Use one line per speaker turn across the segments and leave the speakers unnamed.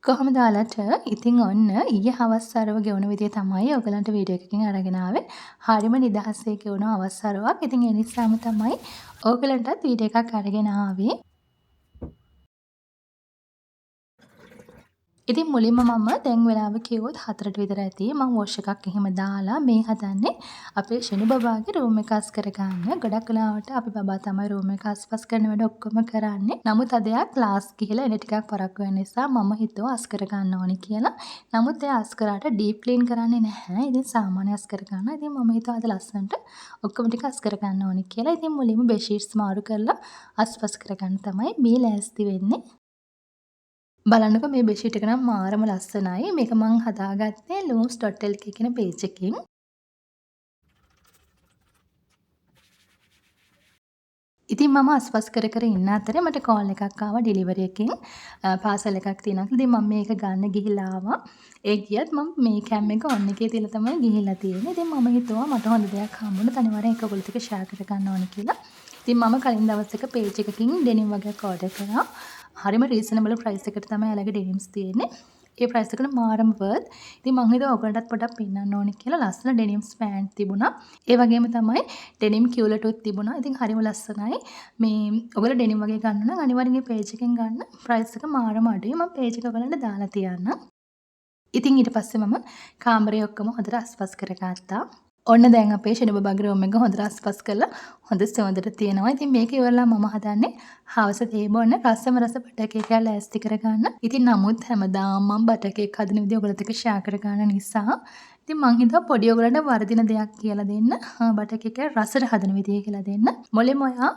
කොහොමද ඔයාලට? ඉතින් ඔන්න ඊයේ හවස් වරුව ගෙවුණු විදිය තමයි ඔයගලන්ට වීඩියෝ එකකින් අරගෙන ආවේ. හරිම නිදහසේ ගෙවුණු හවස් වරුවක්. ඉතින් ඒ නිසාම තමයි ඕගලන්ටත් වීඩියෝ එකක් අරගෙන ආවේ. ඉතින් මුලින්ම මම දැන් වෙලාව කිව්වොත් 4ට විතර ඇති. මම වොෂ් එකක් එහෙම දාලා මේ හදන්නේ අපේ ශනු බබාගේ රූම් එක අස් කරගන්න. ගොඩක් වෙලාවට අපි බබා තමයි රූම් එක අස්පස් කරන වැඩ ඔක්කොම කරන්නේ. නමුත් අද එයා ක්ලාස් ගිහලා එන ටිකක් පරක්කු වෙන නිසා මම හිතුවා අස් කරගන්න ඕනි කියලා. නමුත් එයා අස් කරාට ඩීප් ක්ලීන් කරන්නේ නැහැ. ඉතින් සාමාන්‍ය අස් කරගන්නවා. ඉතින් මම හිතුවා අද ලස්සනට ඔක්කොම ටික අස් කරගන්න ඕනි කියලා. ඉතින් මුලින්ම බෙඩ්ෂීට්ස් මාරු කරලා අස්පස් කරගන්න තමයි මේ ලෑස්ති වෙන්නේ. බලන්නකෝ මේ බෙඩ්ෂීට් එක නම් මාරම ලස්සනයි. මේක මං හදාගත්තේ looms.lk කියන පේජ් එකකින්. ඉතින් මම අස්පස් කර කර ඉන්න අතරේ මට කෝල් එකක් ආවා ඩෙලිවරි එකකින්. පාසල් එකක් තියෙනවා. ඉතින් මම මේක ගන්න ගිහිල්ලා ආවා. ඒ ගියත් මම මේ කැම් එක ඔන් එකේ තියලා තමයි ගිහිල්ලා තියෙන්නේ. ඉතින් මම හිතුවා මට හොඳ දෙයක් හම්බුණා. අනිවාර්යෙන් ඒක ඔයගොල්ලොත් එක්ක ෂෙයා කර ගන්න ඕනේ කියලා. ඉතින් මම කලින් දවසක පේජ් එකකින් ඩෙනිම් වගේක් ඕඩර් කරා. හරිම රීසනබල් ප්‍රයිස් එකට තමයි යාළගේ ඩෙනිම්ස් තියෙන්නේ. ඒ ප්‍රයිස් එකට මාරම වර්ත්. ඉතින් මං හිතුවා ඔයගලටත් පොඩ්ඩක් පෙන්නන්න ඕනේ කියලා ලස්සන ඩෙනිම්ස් පෑන්ට් තිබුණා. ඒ වගේම තමයි ඩෙනිම් කියුලටුත් තිබුණා. ඉතින් හරිම ලස්සනයි. මේ ඔයගොල්ලෝ ඩෙනිම් වගේ ගන්න නම් අනිවාර්යෙන් මේ පේජ් එකෙන් ගන්න. ප්‍රයිස් එක මාරම අඩුයි. මම පේජ් එක ඔයගලන්ට දාලා තියන්නම්. ඉතින් ඊට පස්සේ මම කාමරේ ඔක්කොම හොඳට අස්පස් කරගත්තා. ඔන්න දැන් අපේ ශනු බබාගේ රූම් එක හොඳට අස්පස් කරලා හොඳ සුවඳට තියෙනවා. ඉතින් මේක ඉවරලා මම හදන්නේ හවස තේ බොන්න රසම රස බටර් කේක් එකක් ලෑස්ති කරගන්න. ඉතින් නමුත් හැමදාම මම බටර් කේක් හදන විදිය ඔයගලත් එක්ක ෂෙයා කරගන්න නිසා ඉතින් මං හිතුවා පොඩි ඔයගලන්ට වර්ධින දෙයක් කියලා දෙන්න. බටර් කේක් එක රසට හදන විදිය කියලා දෙන්න. මුලින්ම ඔයා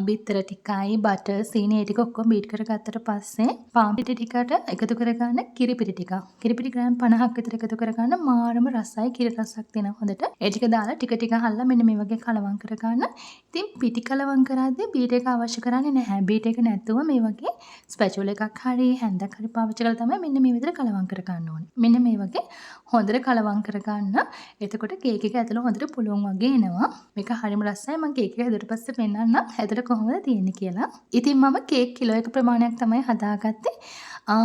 බිත්තර ටිකයි බටර් සීනි ඒ ටික ඔක්කොම බීට් කරගත්තට පස්සේ පාන් පිටි ටිකට එකතු කරගන්න කිරිපිටි ටිකක්. කිරිපිටි ග්‍රෑම් 50ක් විතර එකතු කරගන්න මාරම රසයි කිරි රසක් දෙනවා හොඳට. ඒ ටික දාලා ටික ටික හල්ලා මෙන්න මේ වගේ කලවම් කරගන්න. ඉතින් පිටි කලවම් කරද්දී බීට් එක අවශ්‍ය කරන්නේ නැහැ. බීට් එක නැතුව මේ වගේ ස්පැචුල එකක් හරි හැන්දක් හරි පාවිච්චි කරලා තමයි මෙන්න මේ විදිහට කලවම් කරගන්න ඕනේ. මෙන්න මේ වගේ හොඳට කලවම් කරගන්න. එතකොට කේක් එක ඇතුළ හොඳට පුළුන් වගේ එනවා. මේක හරිම රසයි. මම කේක් එක හැදුවට පස්සේ පෙන්නන්නම් ඇතුළ කොහොමද තියෙන්නේ කියලා. ඉතින් මම කේක් කිලෝ 1 ප්‍රමාණයක් තමයි හදාගත්තේ.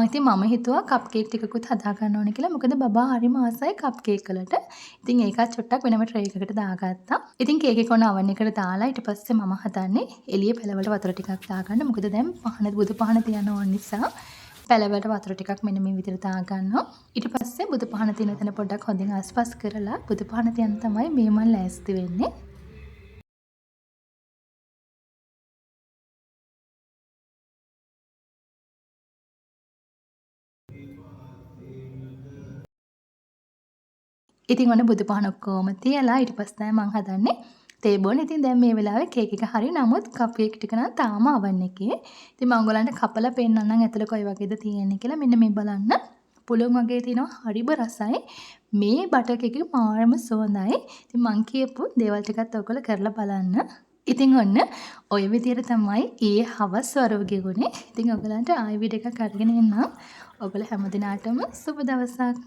ඉතින් මම හිතුවා කප් කේක් ටිකකුත් හදා ගන්න ඕනේ කියලා. මොකද බබා හරිම ආසයි කප් කේක් වලට. ඉතින් ඒකත් චොට්ටක් වෙනම ට්‍රේ එකකට දාගත්තා. ඉතින් කේක් එක ඔන්න oven එකට දාලා ඊට පස්සේ මම හදන්නේ එළිය පැලවලට වතුර ටිකක් දාගන්න. මොකද දැන් පහන බුදු පහන තියන්න ඕන නිසා පැලවට වතුර ටිකක් මෙන්න මේ විදිහට දාගන්නවා. ඊට පස්සේ බුදු පහන තියෙන තැන පොඩ්ඩක් හොඳින් ආස්පස් කරලා බුදු පහන තියන්න තමයි මේ මන් ලෑස්ති වෙන්නේ. ඉතින් ඔන්න බුදු පහන ඔක්කොම තියලා ඊට පස්සේ තමයි මං හදන්නේ තේ බෝන. ඉතින් දැන් මේ වෙලාවේ කේක් එක හරි නමුත් කප් කේක් ටික නම් තාම oven එකේ. ඉතින් මම ඔයගලන්ට කපලා පෙන්නන්නම් ඇතුළේ කොයි වගේද තියෙන්නේ කියලා. මෙන්න මේ බලන්න. පුළුන් වගේ තියෙනවා හරිම රසයි. මේ බටර් කේක් එක මාරම සුවඳයි. ඉතින් මං කියපු දේවල් ටිකත් ඔයගොල්ලෝ කරලා බලන්න. ඉතින් ඔන්න ඔය විදිහට තමයි ඊයේ හවස් වරුව ගෙවුනේ. ඉතින් ඔයගලන්ට ආයෙ වීඩියෝ එකක් අරගෙන එන්නම්. ඔයගොල්ලෝ හැමදිනාටම සුබ දවසක්.